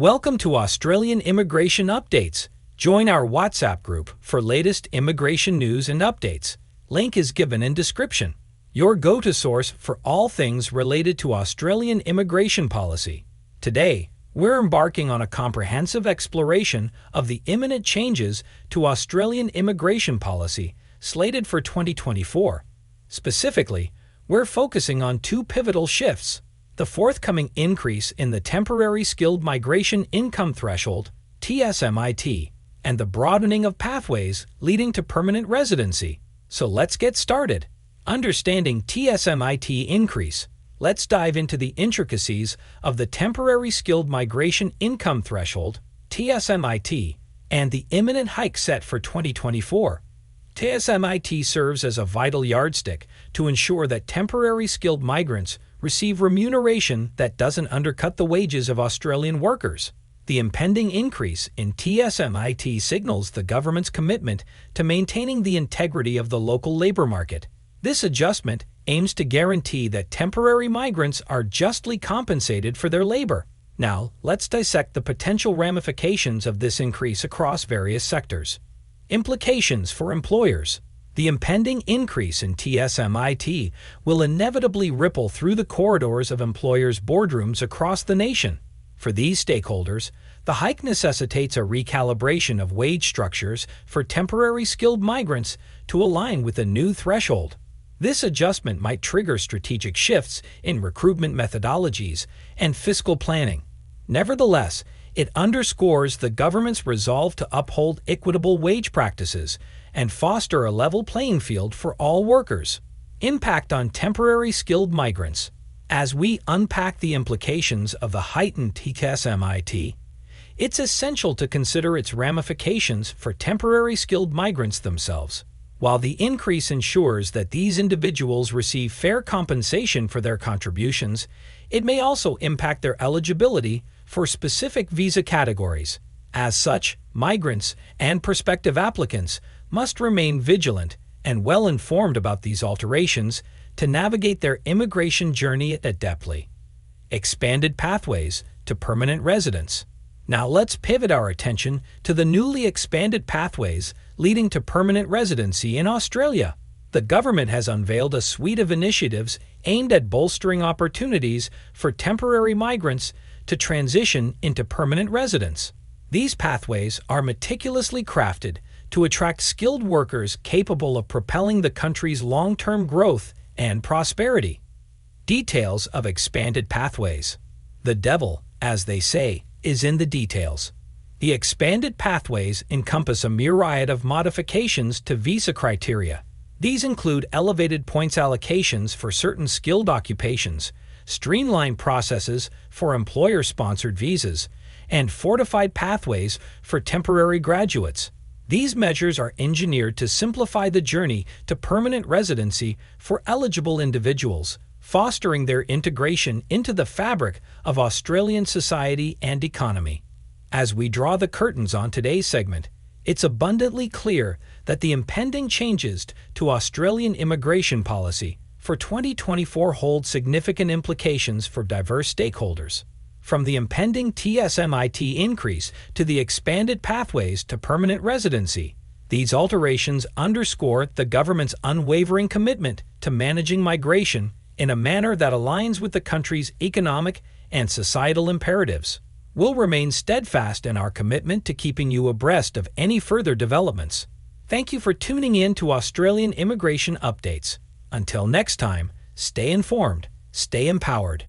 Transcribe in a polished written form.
Welcome to Australian Immigration Updates. Join our WhatsApp group for latest immigration news and updates. Link is given in description. Your go-to source for all things related to Australian immigration policy. Today, we're embarking on a comprehensive exploration of the imminent changes to Australian immigration policy slated for 2024. Specifically, we're focusing on two pivotal shifts: the forthcoming increase in the Temporary Skilled Migration Income Threshold, TSMIT, and the broadening of pathways leading to permanent residency. So let's get started. Understanding TSMIT increase. Let's dive into the intricacies of the Temporary Skilled Migration Income Threshold, TSMIT, and the imminent hike set for 2024. TSMIT serves as a vital yardstick to ensure that temporary skilled migrants receive remuneration that doesn't undercut the wages of Australian workers. The impending increase in TSMIT signals the government's commitment to maintaining the integrity of the local labor market. This adjustment aims to guarantee that temporary migrants are justly compensated for their labor. Now, let's dissect the potential ramifications of this increase across various sectors. Implications for employers. The impending increase in TSMIT will inevitably ripple through the corridors of employers' boardrooms across the nation. For these stakeholders, the hike necessitates a recalibration of wage structures for temporary skilled migrants to align with the new threshold. This adjustment might trigger strategic shifts in recruitment methodologies and fiscal planning. Nevertheless, it underscores the government's resolve to uphold equitable wage practices and foster a level playing field for all workers. Impact on temporary skilled migrants. As we unpack the implications of the heightened TSMIT, it's essential to consider its ramifications for temporary skilled migrants themselves. While the increase ensures that these individuals receive fair compensation for their contributions, it may also impact their eligibility for specific visa categories. As such, migrants and prospective applicants must remain vigilant and well-informed about these alterations to navigate their immigration journey adeptly. Expanded pathways to permanent residence. Now let's pivot our attention to the newly expanded pathways leading to permanent residency in Australia. The government has unveiled a suite of initiatives aimed at bolstering opportunities for temporary migrants to transition into permanent residence. These pathways are meticulously crafted to attract skilled workers capable of propelling the country's long-term growth and prosperity. Details of expanded pathways. The devil, as they say, is in the details. The expanded pathways encompass a myriad of modifications to visa criteria. These include elevated points allocations for certain skilled occupations, streamlined processes for employer-sponsored visas, and fortified pathways for temporary graduates. These measures are engineered to simplify the journey to permanent residency for eligible individuals, fostering their integration into the fabric of Australian society and economy. As we draw the curtains on today's segment, it's abundantly clear that the impending changes to Australian immigration policy for 2024 hold significant implications for diverse stakeholders. From the impending TSMIT increase to the expanded pathways to permanent residency, these alterations underscore the government's unwavering commitment to managing migration in a manner that aligns with the country's economic and societal imperatives. We'll remain steadfast in our commitment to keeping you abreast of any further developments. Thank you for tuning in to Australian Immigration Updates. Until next time, stay informed, stay empowered.